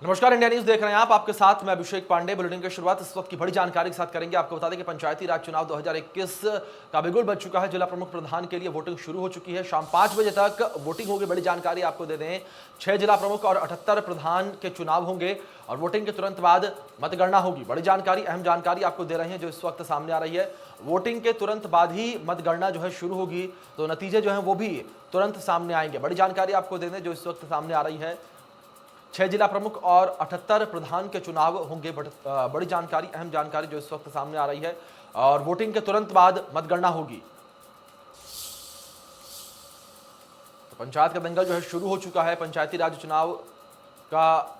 नमस्कार, India news देख रहे हैं आप। आपके साथ मैं अभिषेक पांडे। बुलेटिन की शुरुआत इस वक्त की बड़ी जानकारी के साथ करेंगे। आपको बता दें कि पंचायती राज चुनाव 2021 का बिगुल बज चुका है। जिला प्रमुख प्रधान के लिए वोटिंग शुरू हो चुकी है। शाम 5 बजे तक वोटिंग होगी। बड़ी जानकारी आपको दे दें, 6 जिला प्रमुख और 78 प्रधान के चुनाव होंगे और वोटिंग के तुरंत बाद मतगणना होगी। बड़ी जानकारी, अहम जानकारी आपको दे रहे हैं जो इस वक्त सामने आ रही है। वोटिंग के तुरंत बाद ही मतगणना जो है शुरू होगी, तो नतीजे जो है वो भी तुरंत सामने आएंगे। बड़ी जानकारी आपको दे दें जो इस वक्त सामने आ रही है, 6 जिला प्रमुख और 78 प्रधान के चुनाव होंगे। बड़ी जानकारी, अहम जानकारी जो इस वक्त सामने आ रही है और वोटिंग के तुरंत बाद मतगणना होगी। तो पंचायत का दंगल जो है शुरू हो चुका है। पंचायती राज चुनाव का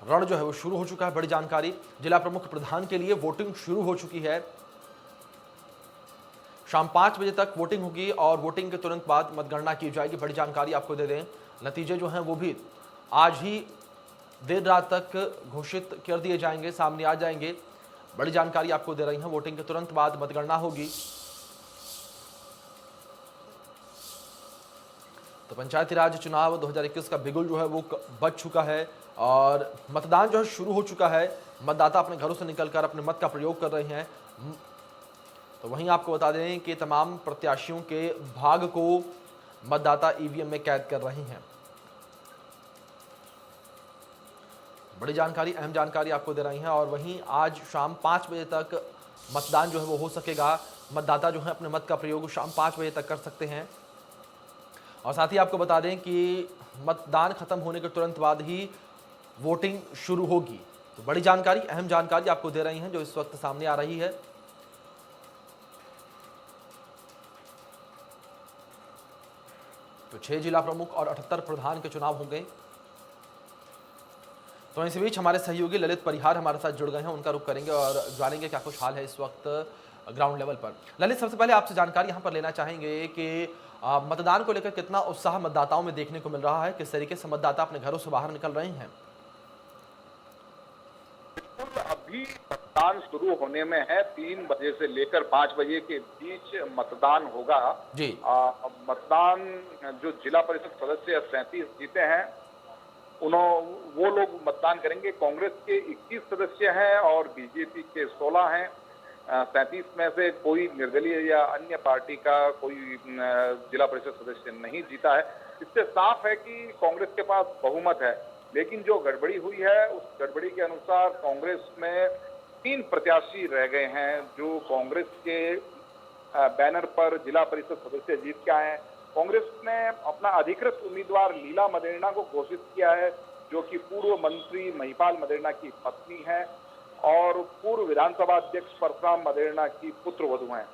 रण जो है वो शुरू हो चुका है। बड़ी जानकारी, जिला प्रमुख प्रधान के लिए वोटिंग शुरू हो चुकी है। शाम 5 बजे तक वोटिंग होगी और वोटिंग के तुरंत बाद मतगणना की जाएगी। बड़ी जानकारी आपको दे दें, नतीजे जो हैं वो भी आज ही देर रात तक घोषित कर दिए जाएंगे, सामने आ जाएंगे। बड़ी जानकारी आपको दे रही हैं, वोटिंग के तुरंत बाद मतगणना होगी। तो पंचायती राज चुनाव 2021 का बिगुल जो है वो बज चुका है और मतदान जो है शुरू हो चुका है। मतदाता अपने घरों से निकलकर अपने मत का प्रयोग कर रहे हैं। तो वहीं आपको बता दें कि तमाम प्रत्याशियों के भाग को मतदाता ईवीएम में कैद कर रहे हैं। बड़ी जानकारी, अहम जानकारी आपको दे रही हैं। और वहीं आज शाम 5 बजे तक मतदान जो है वो हो सकेगा। मतदाता जो है अपने मत का प्रयोग शाम 5 बजे तक कर सकते हैं। और साथ ही आपको बता दें कि मतदान खत्म होने के तुरंत बाद ही वोटिंग शुरू होगी। तो बड़ी जानकारी, अहम जानकारी आपको दे रही हैं जो इस वक्त सामने आ रही है। तो 6 जिला प्रमुख और 78 प्रधान के चुनाव होंगे। तो इसी बीच हमारे सहयोगी ललित परिहार हमारे साथ जुड़ गए हैं, उनका रुख करेंगे और जानेंगे क्या कुछ हाल है इस वक्त ग्राउंड लेवल पर। ललित, सबसे पहले आपसे जानकारी यहाँ पर लेना चाहेंगे कि मतदान को लेकर कितना उत्साह मतदाताओं में देखने को मिल रहा है, किस तरीके से मतदाता अपने घरों से बाहर निकल रहे हैं? अभी मतदान शुरू होने में है। 3 बजे से लेकर 5 बजे के बीच मतदान होगा जी। मतदान जो जिला परिषद सदस्य 37 जीते हैं वो लोग मतदान करेंगे। कांग्रेस के 21 सदस्य हैं और बीजेपी के 16 हैं। 37 में से कोई निर्दलीय या अन्य पार्टी का कोई जिला परिषद सदस्य नहीं जीता है। इससे साफ है कि कांग्रेस के पास बहुमत है। लेकिन जो गड़बड़ी हुई है उस गड़बड़ी के अनुसार कांग्रेस में 3 प्रत्याशी रह गए हैं जो कांग्रेस के बैनर पर जिला परिषद सदस्य जीत के आए हैं। कांग्रेस ने अपना अधिकृत उम्मीदवार लीला मदेरणा को घोषित किया है, जो कि पूर्व मंत्री महिपाल मदेरणा की पत्नी है और पूर्व विधानसभा अध्यक्ष परशुराम मदेरणा की पुत्रवधू हैं।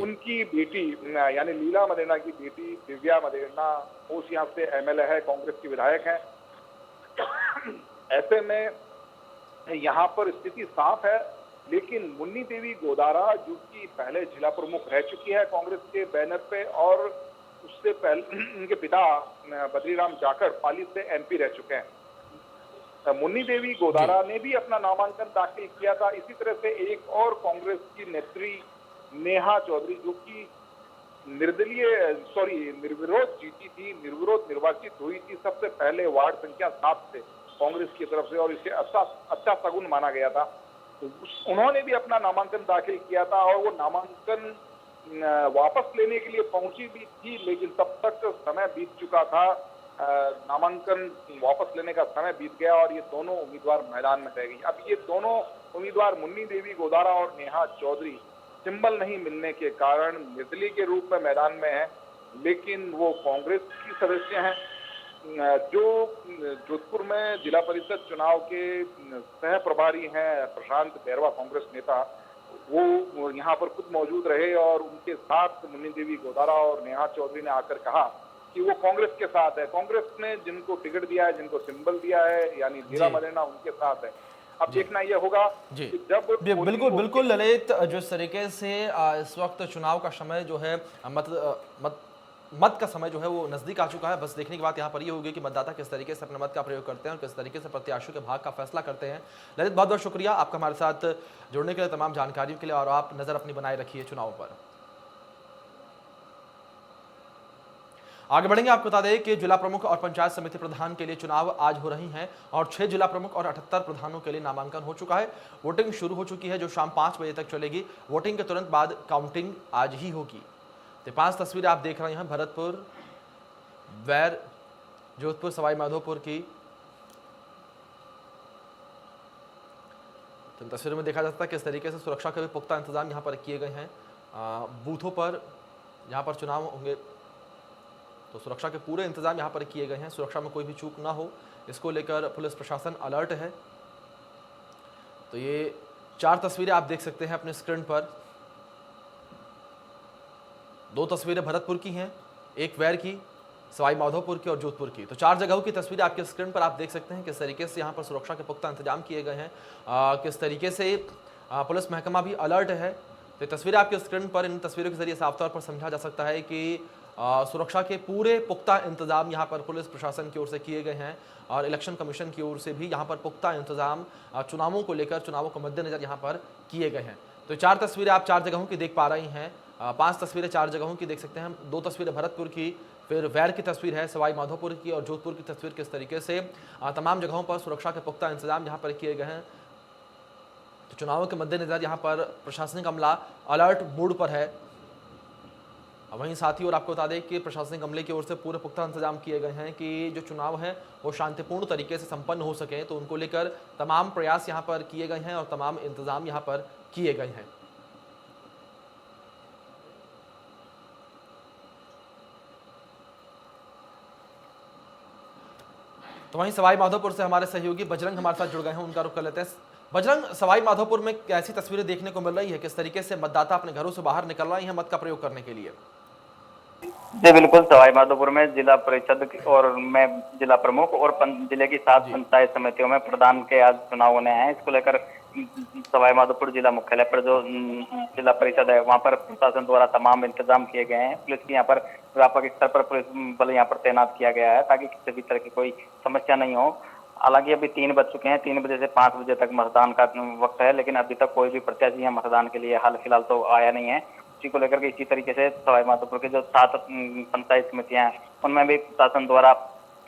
उनकी बेटी यानी लीला मदेरणा की बेटी दिव्या मदेरणा ओसियां से एमएलए है, कांग्रेस की विधायक है। ऐसे में यहाँ पर स्थिति साफ है। लेकिन मुन्नी देवी गोदारा, जो कि पहले जिला प्रमुख रह चुकी है कांग्रेस के बैनर पे, और उससे पहले उनके पिता बद्रीराम जाखड़ पाली से एमपी रह चुके हैं। मुन्नी देवी गोदारा ने भी अपना नामांकन दाखिल किया था। इसी तरह से एक और कांग्रेस की नेत्री नेहा चौधरी, जो कि निर्विरोध जीती थी, निर्विरोध निर्वाचित हुई थी सबसे पहले वार्ड संख्या 7 से कांग्रेस की तरफ से, और इसे अच्छा सगुन माना गया था। तो उन्होंने भी अपना नामांकन दाखिल किया था और वो नामांकन वापस लेने के लिए पहुंची भी थी, लेकिन तब तक समय बीत चुका था। नामांकन वापस लेने का समय बीत गया और ये दोनों उम्मीदवार मैदान में रह गई। अब ये दोनों उम्मीदवार मुन्नी देवी गोदारा और नेहा चौधरी सिंबल नहीं मिलने के कारण निर्दलीय के रूप में मैदान में है, लेकिन वो कांग्रेस की सदस्य हैं। जो जोधपुर में जिला परिषद चुनाव के सह प्रभारी हैं प्रशांत बैरवा, कांग्रेस नेता, वो यहाँ पर खुद मौजूद रहे और उनके साथ मुन्नी देवी गोदारा और नेहा चौधरी ने आकर कहा कि वो कांग्रेस के साथ है। कांग्रेस ने जिनको टिकट दिया है, जिनको सिंबल दिया है, यानी लीला मदेरणा, उनके साथ है। अब देखना यह होगा कि जब बिल्कुल ललित, जिस तरीके से इस वक्त चुनाव का समय जो है मत का समय जो है वो नजदीक आ चुका है। बस देखने की बात यहाँ पर ये होगी कि मतदाता किस तरीके से अपने मत का प्रयोग करते हैं और किस तरीके से प्रत्याशियों के भाग का फैसला करते हैं। ललित, बहुत बहुत शुक्रिया आपका हमारे साथ जुड़ने के लिए, तमाम जानकारियों के लिए, और आप नजर अपनी बनाए रखिए चुनाव पर। आगे बढ़ेंगे, आपको बता दें कि जिला प्रमुख और पंचायत समिति प्रधान के लिए चुनाव आज हो रही हैं और 6 जिला प्रमुख और 78 प्रधानों के लिए नामांकन हो चुका है। वोटिंग शुरू हो चुकी है जो शाम 5 बजे तक चलेगी। वोटिंग के तुरंत बाद काउंटिंग आज ही होगी। तो 5 तस्वीरें आप देख रहे हैं भरतपुर, वैर, जोधपुर, सवाई माधोपुर की। तो तस्वीरों में देखा जा सकता है किस तरीके से सुरक्षा के भी पुख्ता इंतजाम यहाँ पर किए गए हैं। बूथों पर यहाँ पर चुनाव होंगे तो सुरक्षा के पूरे इंतजाम यहाँ पर किए गए हैं। सुरक्षा में कोई भी चूक ना हो, इसको लेकर पुलिस प्रशासन अलर्ट है। तो ये 4 तस्वीरें आप देख सकते हैं अपने स्क्रीन पर। 2 तस्वीरें भरतपुर की हैं, एक वैर की, सवाई माधोपुर की और जोधपुर की। तो 4 जगहों की तस्वीरें आपके स्क्रीन पर आप देख सकते हैं किस तरीके से यहाँ पर सुरक्षा के पुख्ता इंतजाम किए गए हैं, किस तरीके से पुलिस महकमा भी अलर्ट है। तो तस्वीरें आपके स्क्रीन पर, इन तस्वीरों के जरिए साफ तौर पर समझा जा सकता है कि सुरक्षा के पूरे पुख्ता इंतजाम यहाँ पर पुलिस प्रशासन की ओर से किए गए हैं और इलेक्शन कमीशन की ओर से भी यहाँ पर पुख्ता इंतजाम चुनावों को लेकर, चुनावों को मद्देनजर यहाँ पर किए गए हैं। तो 4 तस्वीरें आप 4 जगहों की देख पा रही हैं। 5 तस्वीरें 4 जगहों की देख सकते हैं। 2 तस्वीरें भरतपुर की, फिर वैर की तस्वीर है, सवाई माधोपुर की और जोधपुर की तस्वीर। किस तरीके से तमाम जगहों पर सुरक्षा के पुख्ता इंतजाम यहाँ पर किए गए हैं। तो चुनावों के मद्देनजर यहाँ पर प्रशासनिक अमला अलर्ट मोड पर है। वहीं साथ ही और आपको बता दें कि प्रशासनिक अमले की ओर से पूरे पुख्ता इंतजाम किए गए हैं कि जो चुनाव हैं वो शांतिपूर्ण तरीके से संपन्न हो सके। तो उनको लेकर तमाम प्रयास यहाँ पर किए गए हैं और तमाम इंतजाम यहाँ पर किए गए हैं। तो वहीं सवाई माधोपुर से हमारे सहयोगी बजरंग हमारे साथ जुड़ गए हैं, उनका रुख कर लेते हैं। बजरंग, सवाई माधोपुर में कैसी तस्वीरें देखने को मिल रही है, किस तरीके से मतदाता अपने घरों से बाहर निकल रहे हैं मत का प्रयोग करने के लिए? जी बिल्कुल, सवाई माधोपुर में जिला परिषद और मैं जिला प्रमुख और जिले की 7 पंचायत समितियों में प्रधान के आज चुनाव होने हैं। इसको लेकर सवाई माधोपुर जिला मुख्यालय पर जो जिला परिषद है वहां पर प्रशासन द्वारा तमाम इंतजाम किए गए हैं। पुलिस की यहाँ पर व्यापक स्तर पर पुलिस बल यहाँ पर तैनात किया गया है ताकि किसी भी तरह की कोई समस्या नहीं हो। हालांकि अभी 3 बज चुके हैं, 3 बजे से 5 बजे तक मतदान का वक्त है, लेकिन अभी तक कोई भी प्रत्याशी यहाँ मतदान के लिए हाल फिलहाल तो आया नहीं है। इसी को लेकर के इसी तरीके से सवाई माधोपुर के जो 7 पंचायत समितियां हैं उनमें भी प्रशासन द्वारा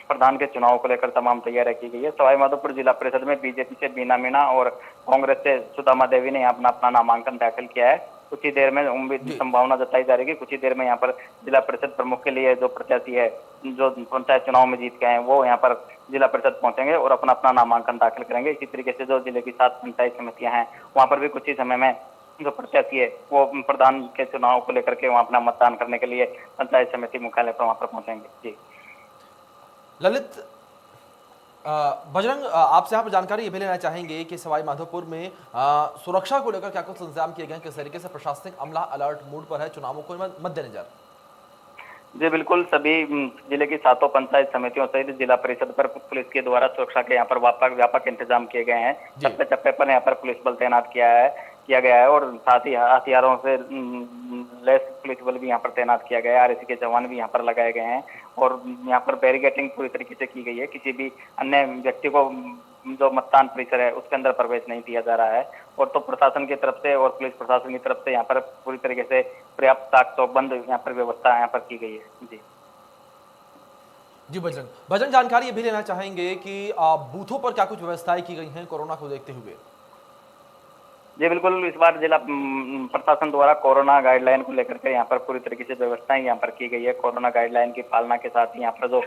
प्रधान के चुनाव को लेकर तमाम तैयारियां की गई है। सवाई माधोपुर जिला परिषद में बीजेपी से बीना मीणा और कांग्रेस से सुदामा देवी ने अपना नामांकन दाखिल किया है। कुछ ही देर में उम्मीद संभावना जताई जा रही है कि कुछ ही देर में यहाँ पर जिला परिषद प्रमुख के लिए जो प्रत्याशी है जो पंचायत चुनाव में जीत के आए वो यहाँ पर जिला परिषद पहुंचेंगे और अपना नामांकन दाखिल करेंगे। इसी तरीके से जो जिले की 7 पंचायत समितियां हैं वहाँ पर भी कुछ ही समय में जो प्रत्याशी है वो प्रधान के चुनाव को लेकर के वहाँ अपना मतदान करने के लिए पंचायत समिति मुख्यालय पर वहाँ पर पहुंचेंगे। जी ललित, बजरंग, आपसे यहाँ पर जानकारी ये भी लेना चाहेंगे कि सवाई माधोपुर में सुरक्षा को लेकर क्या कुछ इंतजाम किए गए हैं, किस तरीके से प्रशासनिक अमला अलर्ट मोड पर है चुनावों को मद्देनजर? जी बिल्कुल, सभी जिले की 7 पंचायत समितियों सहित जिला परिषद पर पुलिस के द्वारा सुरक्षा के यहाँ पर व्यापक इंतजाम किए गए हैं। चप्पे चप्पे पर यहाँ पर पुलिस बल तैनात किया गया है और साथ ही हथियारों से लैस पुलिस बल भी यहाँ पर तैनात किया गया है। आरएसी के जवान भी यहाँ पर लगाए गए हैं और यहाँ पर बैरिकेडिंग पूरी तरीके से की गई है। किसी भी अन्य व्यक्ति को जो मतदान परिसर है उसके अंदर प्रवेश नहीं दिया जा रहा है। और तो प्रशासन की तरफ से और पुलिस प्रशासन की तरफ से यहाँ पर पूरी तरीके से पर्याप्त ताक चौकबंद यहाँ पर व्यवस्था यहाँ पर की गई है। जी बजरंग, जानकारी ये भी लेना चाहेंगे कि बूथों पर क्या कुछ व्यवस्थाएं की गई हैं कोरोना को देखते हुए? जी बिल्कुल, इस बार जिला प्रशासन द्वारा कोरोना गाइडलाइन को लेकर के यहाँ पर पूरी तरीके से व्यवस्थाएं यहाँ पर की गई है। कोरोना गाइडलाइन की पालना के साथ ही यहाँ पर जो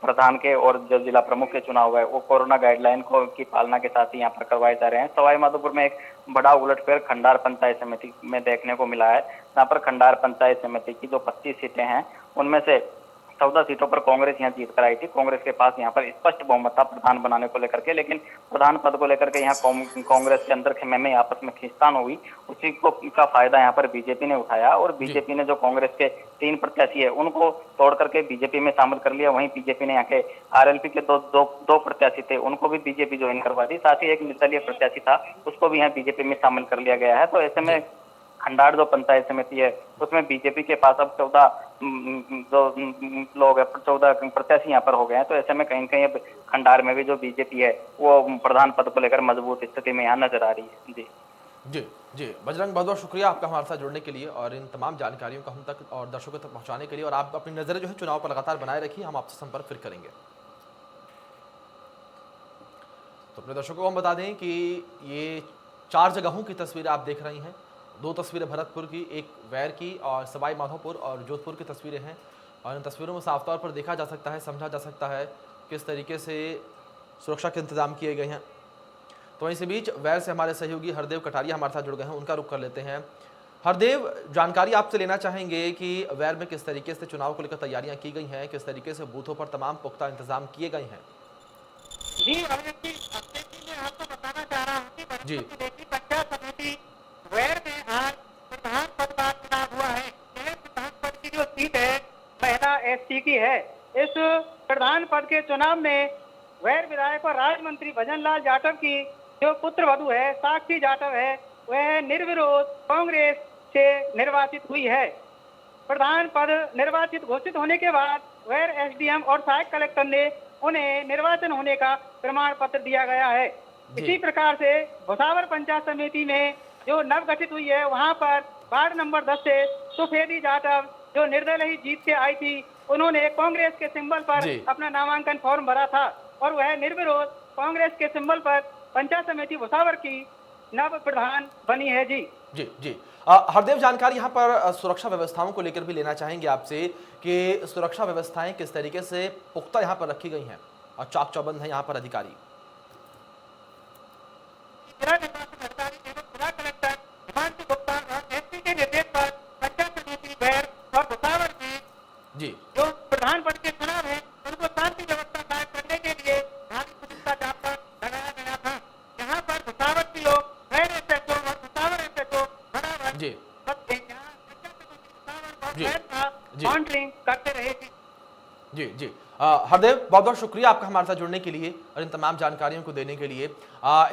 प्रधान के और जो जिला प्रमुख के चुनाव है वो कोरोना गाइडलाइन की पालना के साथ ही यहाँ पर करवाए जा रहे हैं। सवाई माधोपुर में एक बड़ा उलटफेर खंडार पंचायत समिति में देखने को मिला है। यहाँ पर खंडार पंचायत समिति की जो 25 सीटें हैं उनमें से 14 सीटों पर कांग्रेस यहाँ जीत कर आई थी। कांग्रेस के पास यहाँ पर स्पष्ट बहुमत था प्रधान बनाने को लेकर के, लेकिन प्रधान पद को लेकर के यहाँ कांग्रेस के अंदर खेमे में आपस में खींचतान हुई। उसी का फायदा यहाँ पर बीजेपी ने उठाया और बीजेपी ने जो कांग्रेस के 3 प्रत्याशी है उनको तोड़ करके बीजेपी में शामिल कर लिया। वहीं बीजेपी ने यहाँ के आरएलपी के दो प्रत्याशी थे उनको भी बीजेपी ज्वाइन करवा दी। साथ ही एक निर्दलीय प्रत्याशी था उसको भी यहाँ बीजेपी में शामिल कर लिया गया है। तो ऐसे में खंडार जो पंचायत समिति है उसमें बीजेपी के पास अब 14 जो लोग है 14 प्रत्याशी यहाँ पर हो गए हैं। तो ऐसे में कहीं कहीं अब खंडार में भी जो बीजेपी है वो प्रधान पद को लेकर मजबूत स्थिति में यहाँ नजर आ रही है। जी जी जी बजरंग, बहुत बहुत शुक्रिया आपका हमारे साथ जुड़ने के लिए और इन तमाम जानकारियों को हम तक और दर्शकों तक पहुंचाने के लिए। और आप अपनी नज़रें जो है चुनाव पर लगातार बनाए रखिए, हम आपसे संपर्क फिर करेंगे। तो अपने दर्शकों को हम बता दें कि ये 4 जगहों की तस्वीरें आप देख रही हैं। 2 तस्वीरें भरतपुर की, एक वैर की और सवाई माधोपुर और जोधपुर की तस्वीरें हैं। और इन तस्वीरों में साफ तौर पर देखा जा सकता है, समझा जा सकता है किस तरीके से सुरक्षा के इंतजाम किए गए हैं। तो इसी बीच वैर से हमारे सहयोगी हरदेव कटारिया हमारे साथ जुड़ गए हैं, उनका रुख कर लेते हैं। हरदेव, जानकारी आपसे लेना चाहेंगे कि वैर में किस तरीके से चुनाव को लेकर तैयारियां की गई हैं, किस तरीके से बूथों पर तमाम पुख्ता इंतजाम किए गए हैं। जी अभिजीत जी, अपने जी मैं आपको बताना चाह रहा हूँ कि जी भरतपुर जिले की पंचायत समिति वैर में आज प्रधान पद का चुनाव हुआ है। यह प्रधान पद की जो सीट है महिला एसटी की है। इस प्रधान पद के चुनाव में वैर विधायक और राज्य मंत्री भजनलाल जाटव की जो पुत्र वधु है साक्षी जाटव है, वह निर्विरोध कांग्रेस से निर्वाचित हुई है। प्रधान पद निर्वाचित घोषित होने के बाद वैर एसडीएम और सहायक कलेक्टर ने उन्हें निर्वाचन होने का प्रमाण पत्र दिया गया है। जी। इसी प्रकार से भुसावर पंचायत समिति में जो नव गठित हुई है, वहां पर वार्ड नंबर 10 से सुफेदी जाटव जो निर्दलीय ही जीत के आई थी, उन्होंने कांग्रेस के सिंबल पर जी। अपना नामांकन फॉर्म भरा था और वह निर्विरोध कांग्रेस के सिंबल पर पंचायत समिति भुसावर की नव प्रधान बनी है। जी जी जी हरदेव, जानकारी यहाँ पर सुरक्षा व्यवस्थाओं को लेकर भी लेना चाहेंगे आपसे कि सुरक्षा व्यवस्थाएं किस तरीके से पुख्ता यहाँ पर रखी गई हैं और चाक चौबंद है यहाँ पर अधिकारी। जिला निर्वाचन अधिकारी एवं जिला कलेक्टर हिमांशु गुप्ता और एसपी के निर्देश पर पंचायत समिति वैर और भुसावर की जी जो प्रधान पद के चुनाव है उनको शांति व्यवस्था कायम करने के लिए भारी पुलिस का जाब्ता लगाया गया था। यहाँ पर भुसावर की लोग वैर एसएचओ और भुसावर एसएचओ बराबर जी यहाँ पंचायत समिति भुसावर और जी वैर का जी मॉनिटरिंग करते रहे थे। जी जी हरदेव, बहुत बहुत शुक्रिया आपका हमारे साथ जुड़ने के लिए और इन तमाम जानकारियों को देने के लिए।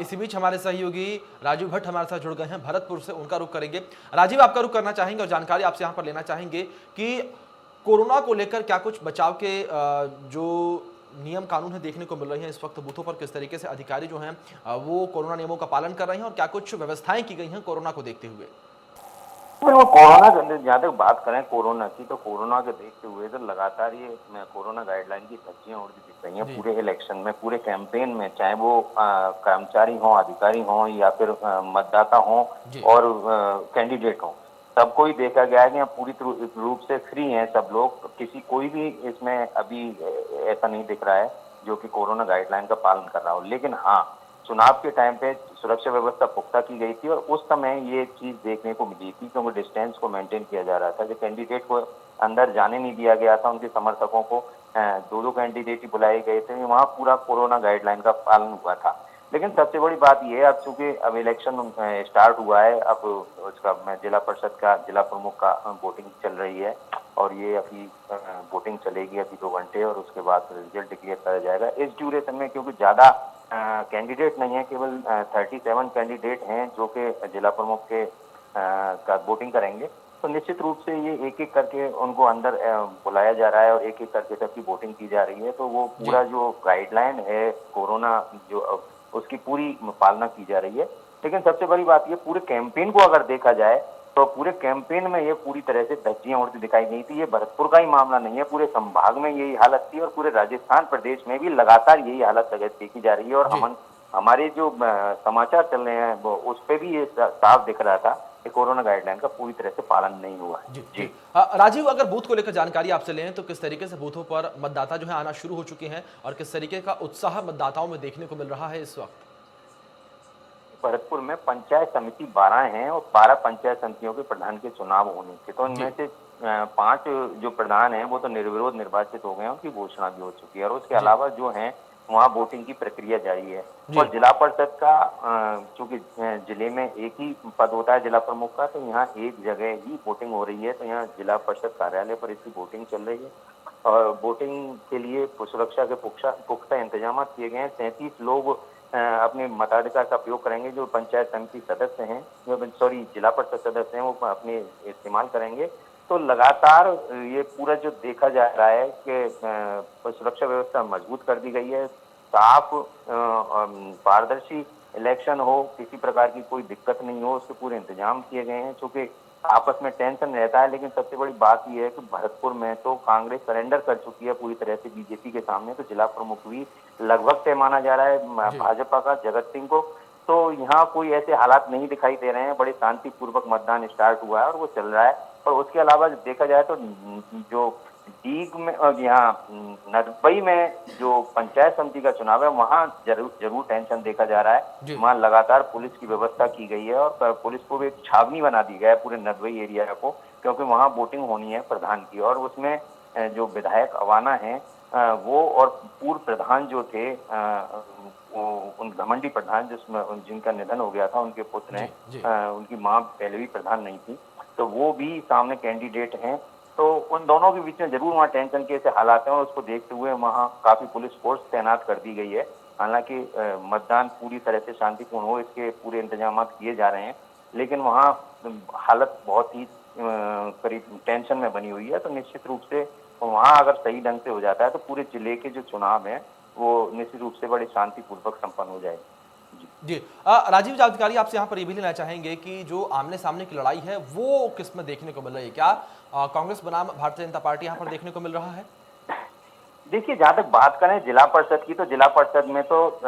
इसी बीच हमारे सहयोगी राजीव भट्ट हमारे साथ जुड़ गए हैं भरतपुर से, उनका रुख करेंगे। राजीव, आपका रुख करना चाहेंगे और जानकारी आपसे यहाँ पर लेना चाहेंगे कि कोरोना को लेकर क्या कुछ बचाव के जो नियम कानून है देखने को मिल रही हैं इस वक्त बूथों पर, किस तरीके से अधिकारी जो हैं वो कोरोना नियमों का पालन कर रहे हैं और क्या कुछ व्यवस्थाएं की गई हैं कोरोना को देखते हुए। वो कोरोना के अंदर जहाँ तक बात करें कोरोना की, तो कोरोना के देखते हुए तो लगातार ये कोरोना गाइडलाइन की धज्जियां उड़ती दिख रही हैं पूरे इलेक्शन में, पूरे कैंपेन में, चाहे वो कर्मचारी हों, अधिकारी हों या फिर मतदाता हों और कैंडिडेट हों, सबको ही देखा गया है कि यहाँ पूरी रूप से फ्री हैं सब लोग। किसी कोई भी इसमें अभी ऐसा नहीं दिख रहा है जो कि कोरोना गाइडलाइन का पालन कर रहा हो। लेकिन हाँ, चुनाव के टाइम पे सुरक्षा व्यवस्था पुख्ता की गई थी और उस समय ये चीज देखने को मिली थी क्योंकि डिस्टेंस को मेंटेन किया जा रहा था। जो कैंडिडेट को अंदर जाने नहीं दिया गया था, उनके समर्थकों को 2-2 कैंडिडेट ही बुलाए गए थे, वहाँ पूरा कोरोना गाइडलाइन का पालन हुआ था। लेकिन सबसे बड़ी बात यह है, अब चूंकि अब इलेक्शन स्टार्ट हुआ है, अब उसका जिला परिषद का जिला प्रमुख का वोटिंग चल रही है और ये अभी वोटिंग चलेगी अभी 2 घंटे और उसके बाद रिजल्ट डिक्लेयर करा जाएगा। इस ड्यूरेशन में क्योंकि ज्यादा कैंडिडेट नहीं है, केवल 37 कैंडिडेट हैं जो कि जिला प्रमुख के का वोटिंग करेंगे, तो निश्चित रूप से ये एक एक करके उनको अंदर बुलाया जा रहा है और एक एक करके सबकी वोटिंग की जा रही है। तो वो पूरा जो गाइडलाइन है कोरोना जो उसकी पूरी पालना की जा रही है। लेकिन सबसे बड़ी बात ये, पूरे कैंपेन को अगर देखा जाए तो पूरे कैंपेन में ये पूरी तरह से धज्जियां उड़ती दिखाई गई थी। ये भरतपुर का ही मामला नहीं है, पूरे संभाग में यही हालत थी और पूरे राजस्थान प्रदेश में भी लगातार यही हालत देखी जा रही है। और हमारे जो समाचार चल रहे हैं वो उस पर भी ये साफ दिख रहा था कि कोरोना गाइडलाइन का पूरी तरह से पालन नहीं हुआ है। जी राजीव, अगर बूथ को लेकर जानकारी आपसे लें तो किस तरीके से बूथों पर मतदाता जो है आना शुरू हो चुके हैं और किस तरीके का उत्साह मतदाताओं में देखने को मिल रहा है इस वक्त? भरतपुर में पंचायत समिति 12 हैं और 12 पंचायत समितियों के प्रधान के चुनाव होने थे, तो इनमें से 5 जो प्रधान हैं वो तो निर्विरोध निर्वाचित हो गए हैं, उनकी घोषणा भी हो चुकी है और उसके अलावा जो हैं वहाँ वोटिंग की प्रक्रिया जारी है। और जिला परिषद का चूंकि जिले में एक ही पद होता है जिला प्रमुख का, तो यहाँ एक जगह ही वोटिंग हो रही है, तो यहाँ जिला परिषद कार्यालय पर इसकी वोटिंग चल रही है और वोटिंग के लिए सुरक्षा के पुख्ता इंतजाम किए गए हैं। 37 लोग अपने मताधिकार का उपयोग करेंगे, जो पंचायत समिति सदस्य हैं, जिला परिषद सदस्य हैं, वो अपने इस्तेमाल करेंगे। तो लगातार ये पूरा जो देखा जा रहा है कि सुरक्षा व्यवस्था मजबूत कर दी गई है, साफ पारदर्शी इलेक्शन हो, किसी प्रकार की कोई दिक्कत नहीं हो, उसके पूरे इंतजाम किए गए हैं। चूंकि आपस में टेंशन रहता है, लेकिन सबसे बड़ी बात यह है कि भरतपुर में तो कांग्रेस सरेंडर कर चुकी है पूरी तरह से बीजेपी के सामने, तो जिला प्रमुख भी लगभग तय माना जा रहा है भाजपा का जगत सिंह को। तो यहाँ कोई ऐसे हालात नहीं दिखाई दे रहे हैं, बड़े शांतिपूर्वक मतदान स्टार्ट हुआ है और वो चल रहा है। और उसके अलावा देखा जाए तो जो डीग में और यहाँ नरबई में जो पंचायत समिति का चुनाव है, वहाँ जरूर टेंशन देखा जा रहा है। वहाँ लगातार पुलिस की व्यवस्था की गई है और पुलिस को भी एक छावनी बना दी गया है पूरे नरबई एरिया को, क्योंकि वहाँ वोटिंग होनी है प्रधान की। और उसमें जो विधायक अवाना है वो और पूर्व प्रधान जो थे उन घमंडी प्रधान जिसमें जिनका निधन हो गया था, उनके पुत्र हैं, उनकी मां पहले भी प्रधान नहीं थी, तो वो भी सामने कैंडिडेट हैं। तो उन दोनों के बीच में जरूर वहाँ टेंशन के ऐसे हालात हैं और उसको देखते हुए वहाँ काफी पुलिस फोर्स तैनात कर दी गई है। हालांकि मतदान पूरी तरह से शांतिपूर्ण हो इसके पूरे इंतजाम किए जा रहे हैं, लेकिन वहाँ हालत बहुत ही करीब टेंशन में बनी हुई है। तो निश्चित रूप से वहाँ अगर सही ढंग से हो जाता है तो पूरे जिले के जो चुनाव है वो निश्चित रूप से बड़े शांतिपूर्वक संपन्न हो जाएगी। जी राजीव जानकारी आपसे यहाँ पर ये भी लेना चाहेंगे कि जो आमने सामने की लड़ाई है वो किस में देखने को मिल रही है? क्या कांग्रेस बनाम भारतीय जनता पार्टी यहाँ पर देखने को मिल रहा है? देखिए, जहाँ तक बात करें जिला परिषद की, तो जिला परिषद में तो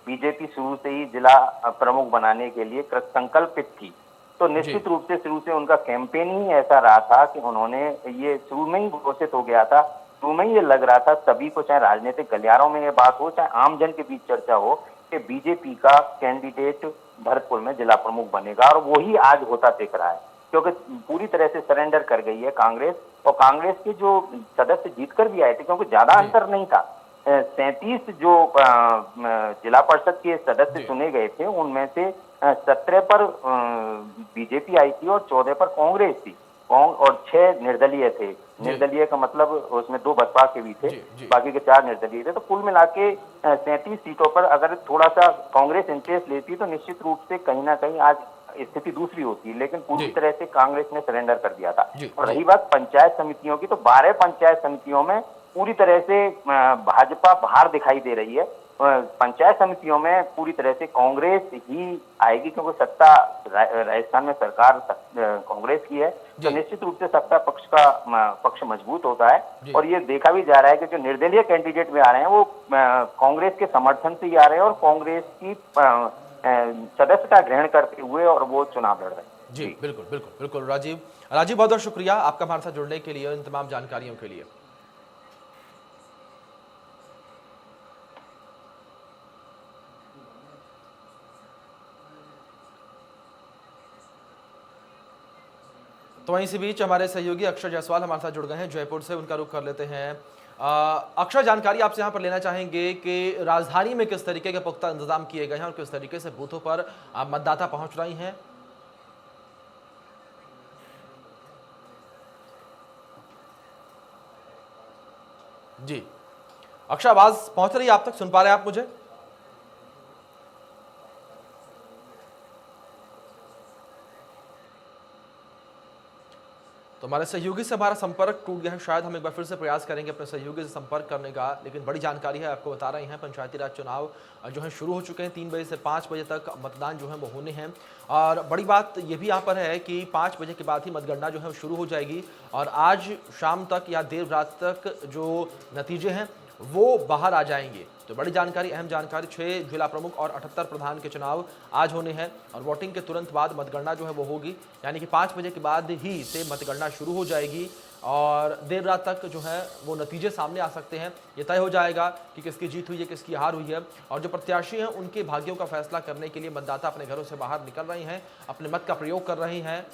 बीजेपी शुरू से ही जिला प्रमुख बनाने के लिए संकल्पित थी। तो निश्चित रूप से शुरू से उनका कैंपेन ही ऐसा रहा था कि उन्होंने ये शुरू में ही घोषित हो गया था, शुरू में ही ये लग रहा था सभी को, चाहे राजनीतिक गलियारों में ये बात हो, चाहे आमजन के बीच चर्चा हो, कि बीजेपी का कैंडिडेट भरतपुर में जिला प्रमुख बनेगा। और वही आज होता दिख रहा है, क्योंकि पूरी तरह से सरेंडर कर गई है कांग्रेस। और कांग्रेस के जो सदस्य जीतकर भी आए थे, क्योंकि ज्यादा अंतर नहीं था, 37 जो जिला परिषद के सदस्य चुने गए थे, उनमें से 17 पर बीजेपी आई थी और 14 पर कांग्रेस थी और 6 निर्दलीय थे। निर्दलीय का मतलब उसमें 2 बसपा के भी थे, बाकी के 4 निर्दलीय थे। तो कुल मिला के 37 सीटों पर अगर थोड़ा सा कांग्रेस इंटरेस्ट लेती तो निश्चित रूप से कहीं ना कहीं आज स्थिति दूसरी होती, लेकिन पूरी तरह से कांग्रेस ने सरेंडर कर दिया था। और रही बात पंचायत समितियों की, तो 12 पंचायत समितियों में पूरी तरह से भाजपा बाहर दिखाई दे रही है। पंचायत समितियों में पूरी तरह से कांग्रेस ही आएगी, क्योंकि सत्ता राजस्थान में सरकार कांग्रेस की है। तो निश्चित रूप से सत्ता पक्ष का पक्ष मजबूत होता है। और ये देखा भी जा रहा है कि जो निर्दलीय कैंडिडेट में आ रहे हैं वो कांग्रेस के समर्थन से ही आ रहे हैं और कांग्रेस की सदस्यता ग्रहण करते हुए और वो चुनाव लड़ रहे हैं। जी बिल्कुल बिल्कुल बिल्कुल। राजीव बहुत बहुत शुक्रिया आपका हमारे साथ जुड़ने के लिए, इन तमाम जानकारियों के लिए। तो वहीं इसी बीच हमारे सहयोगी अक्षय जायसवाल हमारे साथ जुड़ गए हैं जयपुर से, उनका रुख कर लेते हैं। अक्षय, जानकारी आपसे यहाँ पर लेना चाहेंगे कि राजधानी में किस तरीके के पुख्ता इंतजाम किए गए हैं और किस तरीके से बूथों पर मतदाता पहुंच रही हैं? जी अक्षय, आवाज पहुंच रही है आप तक? सुन पा रहे हैं आप मुझे? तो हमारे सहयोगी से हमारा संपर्क टूट गया है, शायद हम एक बार फिर से प्रयास करेंगे अपने सहयोगी से संपर्क करने का। लेकिन बड़ी जानकारी है, आपको बता रहे हैं पंचायती राज चुनाव जो है शुरू हो चुके हैं। 3 बजे से 5 बजे तक मतदान जो है वो होने हैं। और बड़ी बात ये भी यहाँ पर है कि 5 बजे के बाद ही मतगणना जो है शुरू हो जाएगी और आज शाम तक या देर रात तक जो नतीजे हैं वो बाहर आ जाएंगे। तो बड़ी जानकारी, अहम जानकारी, 6 जिला प्रमुख और 78 प्रधान के चुनाव आज होने हैं और वोटिंग के तुरंत बाद मतगणना जो है वो होगी, यानी कि 5 बजे के बाद ही से मतगणना शुरू हो जाएगी और देर रात तक जो है वो नतीजे सामने आ सकते हैं। ये तय हो जाएगा कि किसकी जीत हुई है, किसकी हार हुई है। और जो प्रत्याशी हैं उनके भाग्यों का फैसला करने के लिए मतदाता अपने घरों से बाहर निकल रहे हैं, अपने मत का प्रयोग कर रहे हैं।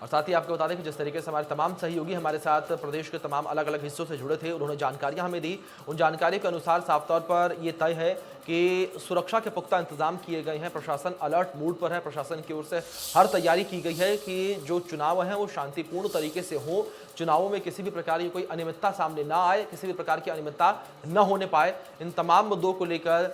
और साथ ही आपको बता दें कि जिस तरीके से हमारे तमाम सहयोगी हमारे साथ प्रदेश के तमाम अलग अलग हिस्सों से जुड़े थे, उन्होंने जानकारियां हमें दी। उन जानकारी के अनुसार साफ तौर पर यह तय है कि सुरक्षा के पुख्ता इंतजाम किए गए हैं, प्रशासन अलर्ट मूड पर है। प्रशासन की ओर से हर तैयारी की गई है कि जो चुनाव हैं वो शांतिपूर्ण तरीके से हो, चुनावों में किसी भी प्रकार की कोई अनियमितता सामने ना आए, किसी भी प्रकार की अनियमितता न होने पाए। इन तमाम मुद्दों को लेकर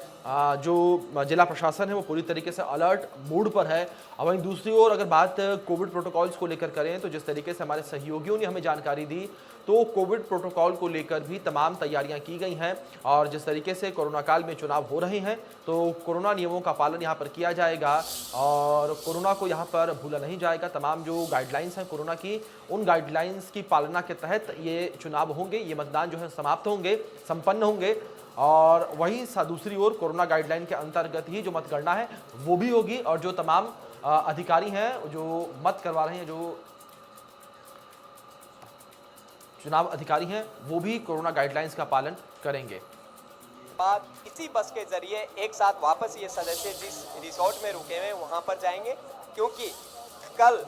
जो जिला प्रशासन है वो पूरी तरीके से अलर्ट मूड पर है। और वहीं दूसरी ओर अगर बात कोविड प्रोटोकॉल्स को लेकर करें तो जिस तरीके से हमारे सहयोगियों ने हमें जानकारी दी तो कोविड प्रोटोकॉल को लेकर भी तमाम तैयारियां की गई हैं और जिस तरीके से कोरोना काल में चुनाव हो हो रहे हैं, तो कोरोना नियमों का पालन यहाँ पर किया जाएगा और कोरोना को यहाँ पर भूला नहीं जाएगा। तमाम जो गाइडलाइंस हैं कोरोना की, उन गाइडलाइंस की पालना के तहत ये चुनाव होंगे, ये मतदान जो है समाप्त होंगे, संपन्न होंगे और वहीं दूसरी ओर कोरोना गाइडलाइन के अंतर्गत ही जो मतगणना है वो भी होगी और जो तमाम अधिकारी हैं जो मत करवा रहे हैं, जो चुनाव अधिकारी हैं, वो भी कोरोना गाइडलाइंस का पालन करेंगे। बाद इसी बस के जरिए एक साथ वापस ये सदस्य जिस रिसोर्ट में रुके हुए वहां पर जाएंगे, क्योंकि कल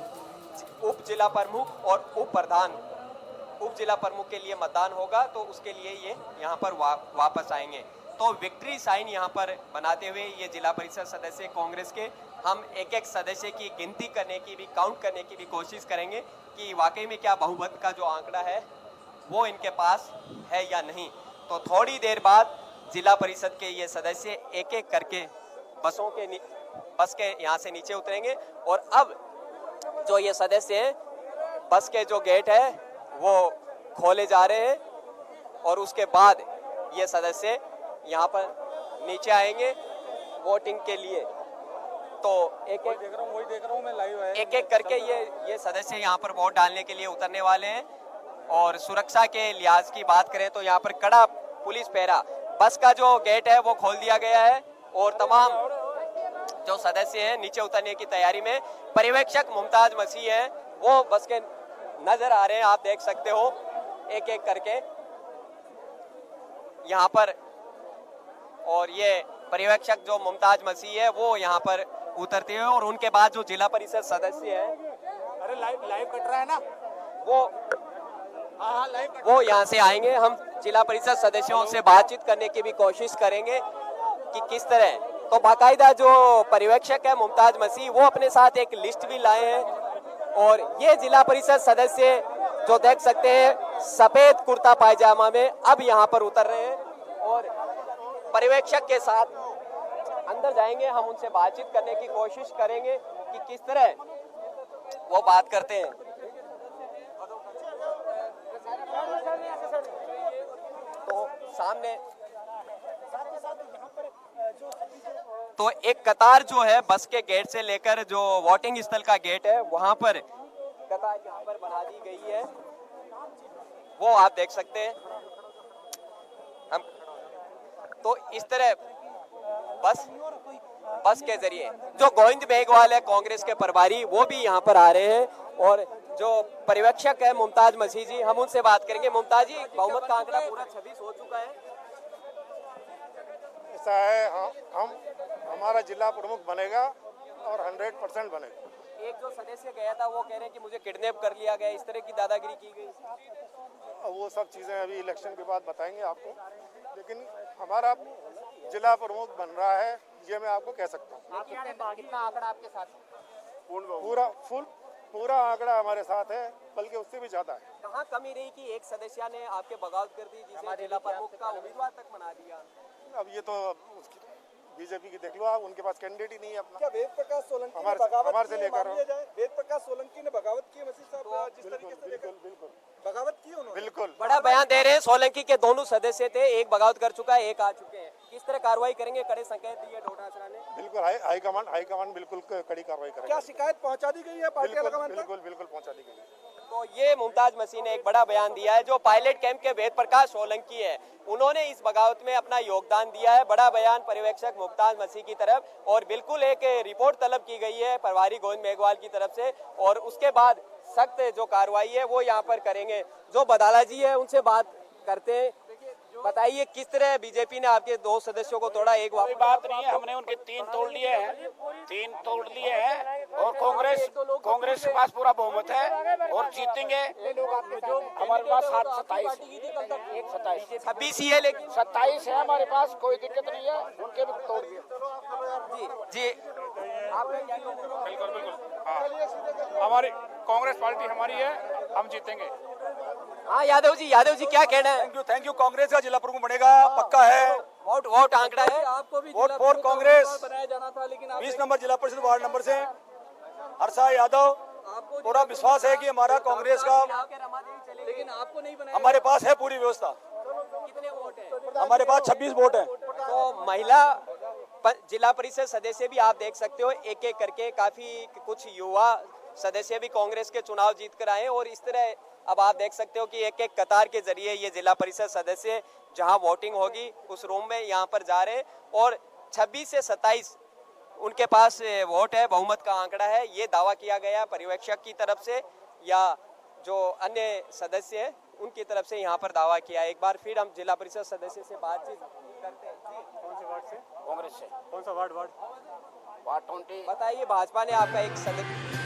उप जिला प्रमुख और उप प्रधान उप जिला प्रमुख के लिए मतदान होगा, तो उसके लिए ये यहाँ पर वापस आएंगे। तो विक्ट्री साइन यहाँ पर बनाते हुए ये जिला परिषद सदस्य कांग्रेस के हम एक एक सदस्य की गिनती करने की भी, काउंट करने की भी कोशिश करेंगे कि वाकई में क्या बहुमत का जो आंकड़ा है वो इनके पास है या नहीं। तो थोड़ी देर बाद जिला परिषद के ये सदस्य एक एक करके बस के यहाँ से नीचे उतरेंगे और अब जो ये सदस्य हैं, बस के जो गेट है वो खोले जा रहे हैं और उसके बाद ये सदस्य यहाँ पर नीचे आएंगे वोटिंग के लिए। तो एक एक करके ये सदस्य यहाँ पर वोट डालने के लिए उतरने वाले हैं और सुरक्षा के लिहाज की बात करें तो यहाँ पर कड़ा पुलिस पहरा, बस का जो गेट है वो खोल दिया गया है और तमाम जो सदस्य हैं नीचे उतरने की तैयारी में। पर्यवेक्षक मुमताज मसीह हैं, वो बस के नजर आ रहे हैं, आप देख सकते हो एक एक करके यहाँ पर। और ये पर्यवेक्षक जो मुमताज मसीह है वो यहाँ पर उतरते हुए और उनके बाद जो जिला परिषद सदस्य है, अरे लाइव कट रहा है ना, वो यहाँ से आएंगे। हम जिला परिषद सदस्यों से बातचीत करने की भी कोशिश करेंगे कि किस तरह। तो बाकायदा जो पर्यवेक्षक है मुमताज मसीह, वो अपने साथ एक लिस्ट भी लाए हैं और ये जिला परिषद सदस्य जो देख सकते हैं सफेद कुर्ता पायजामा में अब यहाँ पर उतर रहे हैं और पर्यवेक्षक के साथ अंदर जाएंगे। हम उनसे बातचीत करने की कोशिश करेंगे कि किस तरह वो बात करते हैं। तो सामने तो एक कतार जो है बस के गेट से लेकर जो वोटिंग स्थल का गेट है वहां पर कतार यहाँ पर बना दी गई है, वो आप देख सकते हैं। हम तो इस तरह बस के जरिए जो गोविंद मेघवाल है कांग्रेस के प्रभारी, वो भी यहाँ पर आ रहे हैं और जो पर्यवेक्षक है मुमताज मसीह जी, हम उनसे बात करेंगे। मुमताज जी, बहुमत का आंकड़ा पूरा 26 हो चुका है। ऐसा है, हमारा जिला प्रमुख बनेगा और 100% बनेगा। एक जो सदस्य गया था वो कह रहे हैं कि मुझे किडनैप कर लिया गया, इस तरह की दादागिरी की गई। वो सब चीजें अभी इलेक्शन के बाद बताएंगे आपको, लेकिन हमारा जिला प्रमुख बन रहा है ये मैं आपको कह सकता हूँ। कितना आंकड़ा आपके साथ? पूरा आंकड़ा हमारे साथ है, बल्कि उससे भी ज्यादा है। कहाँ कमी रही कि एक सदस्य ने आपके बगावत कर दी, जिसे जिला प्रमुख का उम्मीदवार तक बना दिया? अब ये तो बीजेपी की देख लो आप, उनके पास कैंडिडेट ही नहीं है अपना। क्या वेद प्रकाश सोलंकी हमारे से लेकर वेद प्रकाश सोलंकी ने बगावत की मसीह साहब, जिस तरीके से बिल्कुल बगावत की उन्होंने, बिल्कुल बड़ा बयान दे रहे हैं। सोलंकी के दोनों सदस्य थे, एक बगावत कर चुका है, एक आ चुके हैं। किस तरह कार्रवाई करेंगे? कड़े संकेत दिए डोटासरा ने। बिल्कुल हाईकमांड बिल्कुल कड़ी कार्रवाई करेगी। क्या शिकायत पहुंचा दी गई है पार्टी अलगावंत तक? बिल्कुल पहुंचा दी गई है। तो ये मुमताज मसीह ने एक बड़ा बयान दिया है। जो पायलट कैंप के वेद प्रकाश सोलंकी है, उन्होंने इस बगावत में अपना योगदान दिया है। बड़ा बयान पर्यवेक्षक मुमताज मसीह की तरफ और बिल्कुल एक रिपोर्ट तलब की गई है प्रभारी गोविंद मेघवाल की तरफ से और उसके बाद सख्त जो कार्रवाई है वो यहाँ पर करेंगे। जो बदाला जी है उनसे बात करते हैं। बताइए किस तरह बीजेपी ने आपके 2 सदस्यों को तोड़ा? एक कोई बात नहीं है, हमने उनके 3 तोड़ लिए हैं और कांग्रेस के पास पूरा बहुमत है और जीतेंगे। हमारे पास 26 ही है, लेकिन 27 है हमारे पास, कोई दिक्कत नहीं है, उनके भी तोड़ दिए। जी बिल्कुल हाँ, हमारी कांग्रेस पार्टी हमारी है, हम जीतेंगे। हाँ यादव जी क्या कहना है? Thank you. कांग्रेस का जिला प्रमुख बनेगा, पक्का है। वोट आंकड़ा है आपको भी? वोट फॉर कांग्रेस बनाया जाना था, लेकिन 20 नंबर जिला परिषद वार्ड नंबर से हर्षा यादव, पूरा विश्वास है कि हमारा कांग्रेस का, लेकिन आपको नहीं बनाया। हमारे पास है पूरी व्यवस्था। कितने वोट हैं? हमारे पास 26 वोट हैं। तो महिला जिला परिषद सदस्य भी आप देख सकते हो, एक एक करके काफी कुछ युवा सदस्य भी कांग्रेस के चुनाव जीत कर आए और इस तरह अब आप देख सकते हो कि एक एक कतार के जरिए ये जिला परिषद सदस्य जहां वोटिंग होगी उस रूम में यहाँ पर जा रहे हैं और 26 से 27 उनके पास वोट है, बहुमत का आंकड़ा है, ये दावा किया गया पर्यवेक्षक की तरफ से या जो अन्य सदस्य हैं उनकी तरफ से यहाँ पर दावा किया। एक बार फिर हम जिला परिषद सदस्य से बातचीत करते हैं। जी, कौन से वार्ड से? कांग्रेस से। कौन सा वार्ड? वार्ड 20। बताइए, भाजपा ने आपका एक सदस्य